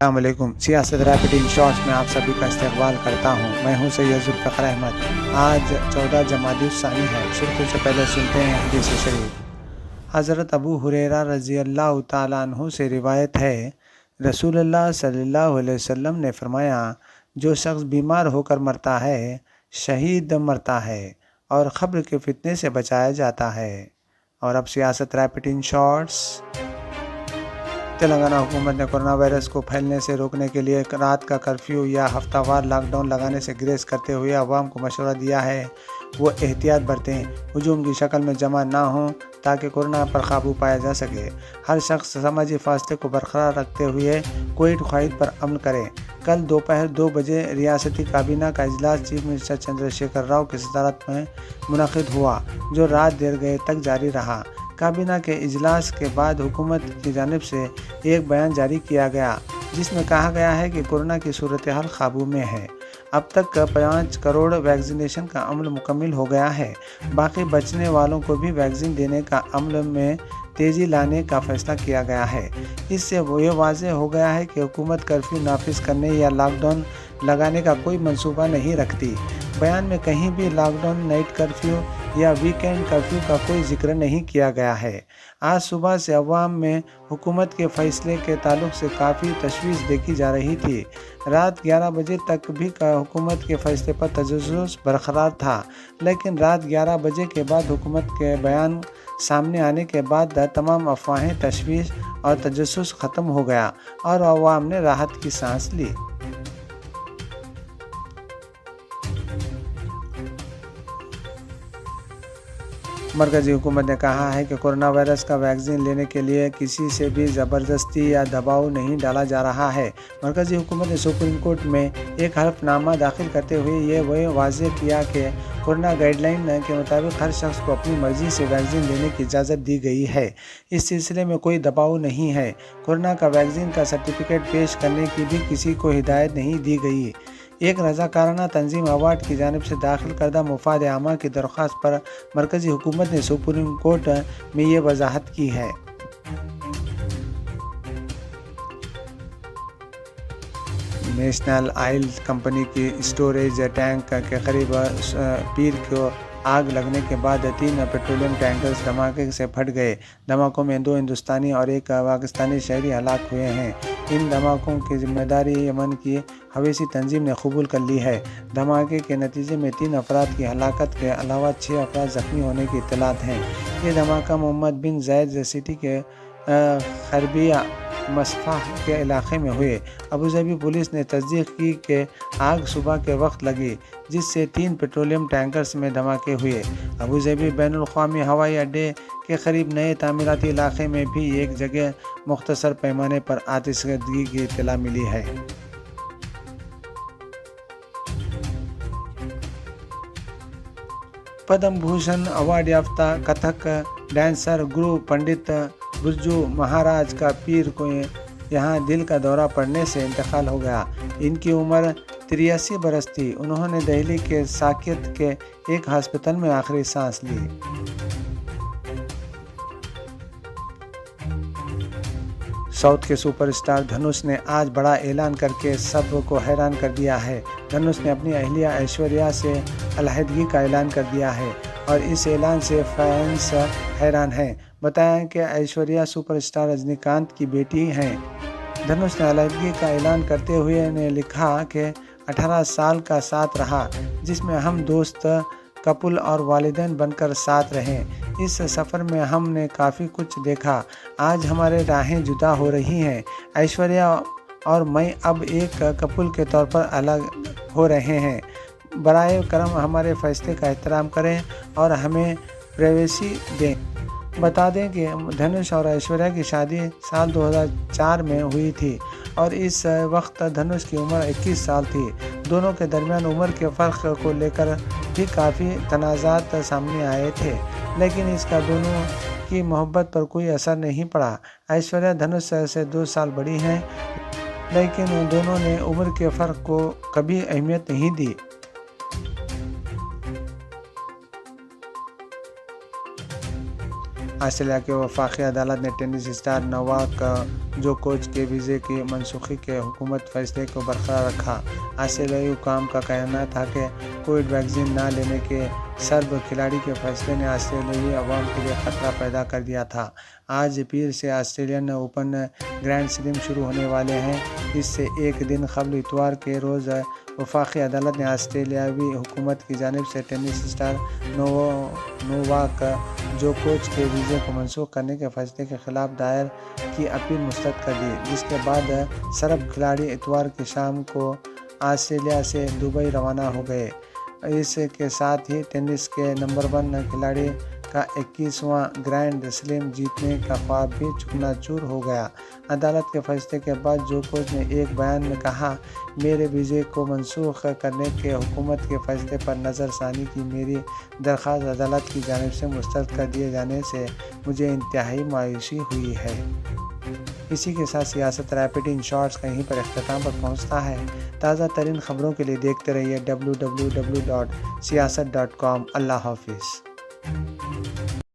السلام علیکم۔ سیاست ریپڈ ان شارٹس میں آپ سبھی کا استقبال کرتا ہوں۔ میں ہوں سید ذوالفقار احمد۔ آج 14 جمادی الثانی ہے۔ سرخیوں سے پہلے سنتے ہیں حدیث شریف۔ حضرت ابو ہریرہ رضی اللہ تعالیٰ عنہ سے روایت ہے، رسول اللہ صلی اللہ علیہ وسلم نے فرمایا، جو شخص بیمار ہو کر مرتا ہے شہید مرتا ہے اور قبر کے فتنے سے بچایا جاتا ہے۔ اور اب سیاست ریپڈ ان شارٹس۔ تلنگانہ حکومت نے کورونا وائرس کو پھیلنے سے روکنے کے لیے رات کا کرفیو یا ہفتہ وار لاک ڈاؤن لگانے سے گریز کرتے ہوئے عوام کو مشورہ دیا ہے وہ احتیاط برتیں، ہجوم کی شکل میں جمع نہ ہوں تاکہ کورونا پر قابو پایا جا سکے۔ ہر شخص سماجی فاصلے کو برقرار رکھتے ہوئے کووڈ قواعد پر عمل کرے۔ کل دوپہر 2 بجے ریاستی کابینہ کا اجلاس چیف منسٹر چندر شیکھر راؤ کی صدارت میں منعقد ہوا، جو رات دیر گئے تک جاری رہا۔ کابینہ کے اجلاس کے بعد حکومت کی جانب سے ایک بیان جاری کیا گیا جس میں کہا گیا ہے کہ کورونا کی صورتحال قابو میں ہے۔ اب تک 5 کروڑ ویکسینیشن کا عمل مکمل ہو گیا ہے۔ باقی بچنے والوں کو بھی ویکسین دینے کا عمل میں تیزی لانے کا فیصلہ کیا گیا ہے۔ اس سے یہ واضح ہو گیا ہے کہ حکومت کرفیو نافذ کرنے یا لاک ڈاؤن لگانے کا کوئی منصوبہ نہیں رکھتی۔ بیان میں کہیں بھی لاک ڈاؤن، نائٹ کرفیو یا ویکینڈ کرفیو کا کوئی ذکر نہیں کیا گیا ہے۔ آج صبح سے عوام میں حکومت کے فیصلے کے تعلق سے کافی تشویش دیکھی جا رہی تھی۔ رات 11 بجے تک بھی حکومت کے فیصلے پر تجسس برقرار تھا، لیکن رات 11 بجے کے بعد حکومت کے بیان سامنے آنے کے بعد تمام افواہیں، تشویش اور تجسس ختم ہو گیا اور عوام نے راحت کی سانس لی۔ مرکزی حکومت نے کہا ہے کہ کورونا وائرس کا ویکسین لینے کے لیے کسی سے بھی زبردستی یا دباؤ نہیں ڈالا جا رہا ہے۔ مرکزی حکومت نے سپریم کورٹ میں ایک حلف نامہ داخل کرتے ہوئے یہ واضح کیا کہ کورونا گائیڈ لائن کے مطابق ہر شخص کو اپنی مرضی سے ویکسین لینے کی اجازت دی گئی ہے۔ اس سلسلے میں کوئی دباؤ نہیں ہے۔ کورونا کا ویکسین کا سرٹیفکیٹ پیش کرنے کی بھی کسی کو ہدایت نہیں دی گئی۔ ایک رضاکارانہ تنظیم اوارڈ کی جانب سے داخل کردہ مفاد عامہ کی درخواست پر مرکزی حکومت نے سپریم کورٹ میں یہ وضاحت کی ہے۔ نیشنل آئل کمپنی کی اسٹوریج ٹینک کے قریب پیر کو آگ لگنے کے بعد 3 پیٹرولیم ٹینکرز دھماکے سے پھٹ گئے۔ دھماکوں میں 2 ہندوستانی اور 1 پاکستانی شہری ہلاک ہوئے ہیں۔ ان دھماکوں کی ذمہ داری یمن کی حوثی تنظیم نے قبول کر لی ہے۔ دھماکے کے نتیجے میں 3 افراد کی ہلاکت کے علاوہ 6 افراد زخمی ہونے کی اطلاعات ہیں۔ یہ دھماکہ محمد بن زاید سٹی کے غربیہ مصفح کے علاقے میں ہوئے۔ ابوظہبی پولیس نے تصدیق کی کہ آگ صبح کے وقت لگی، جس سے 3 پیٹرولیم ٹینکرز میں دھماکے ہوئے۔ ابوظہبی بین الاقوامی ہوائی اڈے کے قریب نئے تعمیراتی علاقے میں بھی ایک جگہ مختصر پیمانے پر آتش زدگی کی اطلاع ملی ہے۔ پدم بھوشن ایوارڈ یافتہ کتھک ڈانسر گرو پنڈت برجو مہاراج کا پیر کو یہاں دل کا دورہ پڑنے سے انتقال ہو گیا۔ ان کی عمر 83 برس تھی۔ انہوں نے دہلی کے ساکیت کے ایک ہسپتال میں آخری سانس لی۔ ساؤتھ کے سپر اسٹار دھنوش نے آج بڑا اعلان کر کے سب کو حیران کر دیا ہے۔ دھنوش نے اپنی اہلیہ ایشوریہ سے علیحدگی کا اعلان کر دیا ہے اور اس اعلان سے فینس حیران ہیں۔ بتایا کہ ایشوریہ سپر اسٹار رجنی کانت کی بیٹی ہیں۔ دھنوش نے علیحدگی کا اعلان کرتے ہوئے نے لکھا کہ 18 سال کا ساتھ رہا، جس میں ہم دوست، کپل اور والدین بن کر ساتھ رہے۔ اس سفر میں ہم نے کافی کچھ دیکھا۔ آج ہمارے راہیں جدا ہو رہی ہیں۔ ایشوریہ اور میں اب ایک کپل کے طور پر الگ ہو رہے ہیں۔ برائے کرم ہمارے فیصلے کا احترام کریں اور ہمیں پرائیویسی دیں۔ بتا دیں کہ دھنوش اور ایشوریہ کی شادی سال 2004 میں ہوئی تھی اور اس وقت دھنوش کی عمر 21 سال تھی۔ دونوں کے درمیان عمر کے فرق کو لے کر بھی کافی تنازعات سامنے آئے تھے، لیکن اس کا دونوں کی محبت پر کوئی اثر نہیں پڑا۔ ایشوریہ دھنوش سے 2 سال بڑی ہیں، لیکن دونوں نے عمر کے فرق کو کبھی اہمیت نہیں دی۔ آسٹریلیا کے وفاقی عدالت نے ٹینس اسٹار نوواک جوکووچ کے ویزے کی منسوخی کے حکومت فیصلے کو برقرار رکھا۔ آسٹریلیائی حکام کا کہنا تھا کہ کووڈ ویکسین نہ لینے کے سرب کھلاڑی کے فیصلے نے آسٹریلیائی عوام کے لیے خطرہ پیدا کر دیا تھا۔ آج پیر سے آسٹریلین اوپن گرینڈ سلیم شروع ہونے والے ہیں۔ اس سے ایک دن قبل اتوار کے روز وفاقی عدالت نے آسٹریلیاوی حکومت کی جانب سے ٹینس اسٹار نوواک جوکووچ کے ویزے کو منسوخ کرنے کے فیصلے کے خلاف دائر کی اپیل مسترد کر دی، جس کے بعد سرب کھلاڑی اتوار کی شام کو آسٹریلیا سے دبئی روانہ ہو گئے۔ اس کے ساتھ ہی ٹینس کے نمبر 1 کھلاڑی کا 21واں گرینڈ سلیم جیتنے کا خواب بھی چکنا چور ہو گیا۔ عدالت کے فیصلے کے بعد جوکووچ نے ایک بیان میں کہا، میرے ویزے کو منسوخ کرنے کے حکومت کے فیصلے پر نظر ثانی کی میری درخواست عدالت کی جانب سے مسترد کر دیے جانے سے مجھے انتہائی مایوسی ہوئی ہے۔ اسی کے ساتھ سیاست ریپڈ ان شارٹس کا یہیں پر اختتام پر پہنچتا ہے۔ تازہ ترین خبروں کے لیے دیکھتے رہیے www.siyasat.com۔ اللہ حافظ۔